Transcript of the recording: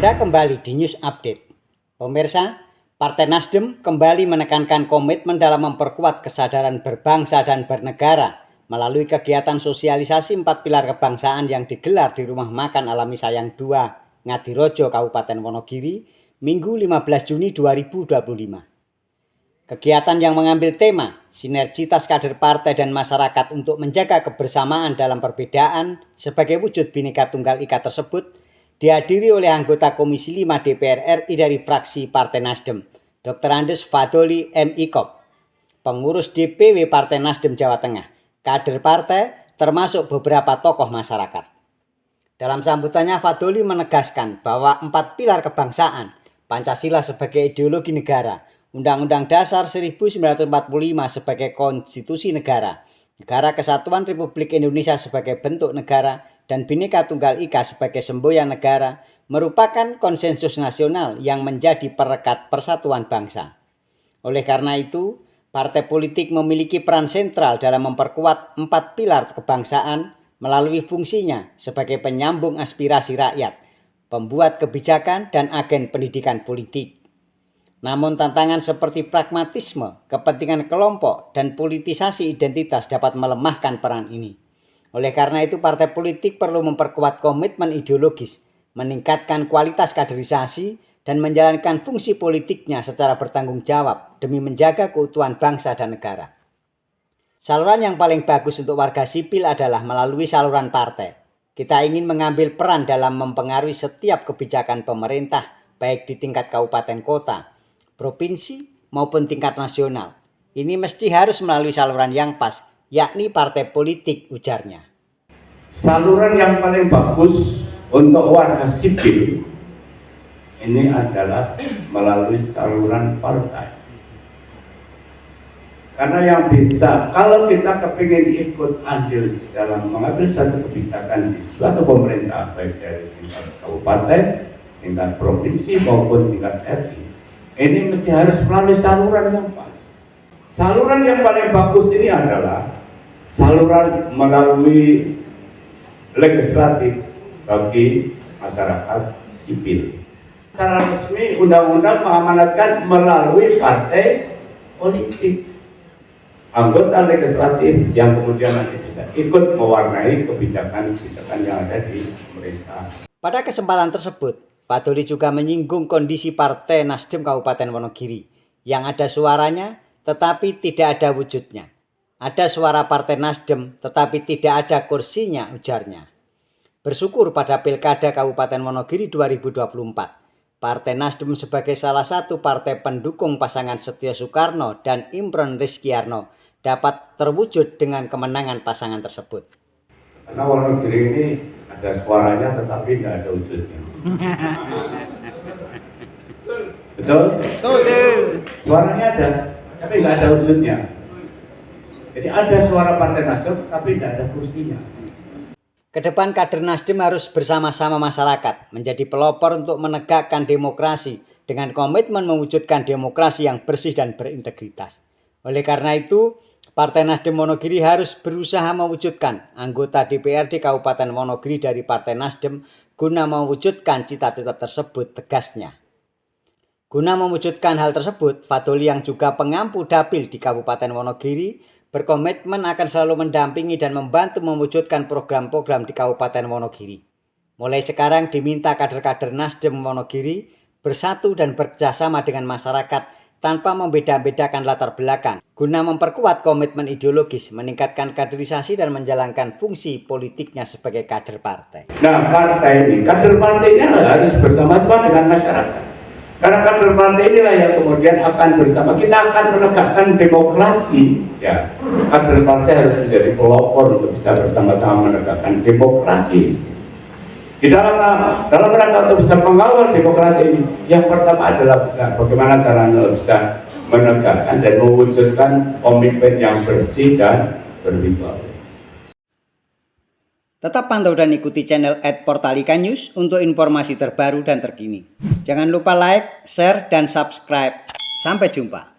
Anda kembali di News Update. Pemirsa, Partai Nasdem kembali menekankan komitmen dalam memperkuat kesadaran berbangsa dan bernegara melalui kegiatan sosialisasi 4 pilar kebangsaan yang digelar di Rumah Makan Alami Sayang 2, Ngadirojo, Kabupaten Wonogiri, Minggu 15 Juni 2025. Kegiatan yang mengambil tema sinergitas kader partai dan masyarakat untuk menjaga kebersamaan dalam perbedaan sebagai wujud Bhinneka Tunggal Ika tersebut dihadiri oleh anggota Komisi 5 DPR RI dari fraksi Partai Nasdem, Dr. Andes Fadoli M.Ikob, pengurus DPW Partai Nasdem Jawa Tengah, kader partai, termasuk beberapa tokoh masyarakat. Dalam sambutannya, Fadoli menegaskan bahwa 4 pilar kebangsaan, Pancasila sebagai ideologi negara, Undang-Undang Dasar 1945 sebagai konstitusi negara, Negara Kesatuan Republik Indonesia sebagai bentuk negara, dan Bhinneka Tunggal Ika sebagai semboyan negara merupakan konsensus nasional yang menjadi perekat persatuan bangsa. Oleh karena itu, partai politik memiliki peran sentral dalam memperkuat 4 pilar kebangsaan melalui fungsinya sebagai penyambung aspirasi rakyat, pembuat kebijakan, dan agen pendidikan politik. Namun tantangan seperti pragmatisme, kepentingan kelompok, dan politisasi identitas dapat melemahkan peran ini. Oleh karena itu, partai politik perlu memperkuat komitmen ideologis, meningkatkan kualitas kaderisasi, dan menjalankan fungsi politiknya secara bertanggung jawab demi menjaga keutuhan bangsa dan negara. Saluran yang paling bagus untuk warga sipil adalah melalui saluran partai. Kita ingin mengambil peran dalam mempengaruhi setiap kebijakan pemerintah, baik di tingkat kabupaten kota, provinsi, maupun tingkat nasional. Ini mesti harus melalui saluran yang pas, yakni partai politik, ujarnya. Saluran yang paling bagus untuk warga sipil ini adalah melalui saluran partai. Karena yang bisa, kalau kita kepingin ikut andil dalam mengambil satu kebijakan di suatu pemerintah, baik dari tingkat kabupaten, tingkat provinsi maupun tingkat RI, ini mesti harus melalui saluran yang pas. Saluran yang paling bagus ini adalah saluran melalui legislatif bagi masyarakat sipil. Secara resmi undang-undang mengamanatkan melalui partai politik, anggota legislatif yang kemudian nanti bisa ikut mewarnai kebijakan-kebijakan yang ada di pemerintah. Pada kesempatan tersebut, Fadoli juga menyinggung kondisi Partai Nasdem Kabupaten Wonogiri yang ada suaranya tetapi tidak ada wujudnya. Ada suara Partai Nasdem tetapi tidak ada kursinya, ujarnya. Bersyukur pada Pilkada Kabupaten Wonogiri 2024, Partai Nasdem sebagai salah satu partai pendukung pasangan Setio Soekarno dan Imron Rizkyarno dapat terwujud dengan kemenangan pasangan tersebut. Karena Wonogiri ini ada suaranya tetapi tidak ada wujudnya. Betul? Betul. Suaranya ada, tapi nggak ada wujudnya. Jadi ada suara Partai Nasdem tapi tidak ada kursinya. Kedepan kader Nasdem harus bersama-sama masyarakat menjadi pelopor untuk menegakkan demokrasi dengan komitmen mewujudkan demokrasi yang bersih dan berintegritas. Oleh karena itu, Partai Nasdem Wonogiri harus berusaha mewujudkan anggota DPRD Kabupaten Wonogiri dari Partai Nasdem guna mewujudkan cita-cita tersebut, tegasnya. Guna mewujudkan hal tersebut, Fadoli yang juga pengampu dapil di Kabupaten Wonogiri berkomitmen akan selalu mendampingi dan membantu mewujudkan program-program di Kabupaten Wonogiri. Mulai sekarang diminta kader-kader Nasdem Wonogiri bersatu dan bekerjasama dengan masyarakat tanpa membeda-bedakan latar belakang, guna memperkuat komitmen ideologis, meningkatkan kaderisasi dan menjalankan fungsi politiknya sebagai kader partai. Nah, partai ini, kader partainya harus bersama-sama dengan masyarakat. Karena kader partai inilah yang kemudian akan bersama, kita akan menegakkan demokrasi. Ya, kader partai harus menjadi pelopor untuk bisa bersama-sama menegakkan demokrasi. Di dalam rangka untuk bisa mengawal demokrasi ini, yang pertama adalah bagaimana caranya bisa menegakkan dan mewujudkan komitmen yang bersih dan berwibawa. Tetap pantau dan ikuti channel @portalika News untuk informasi terbaru dan terkini. Jangan lupa like, share, dan subscribe. Sampai jumpa.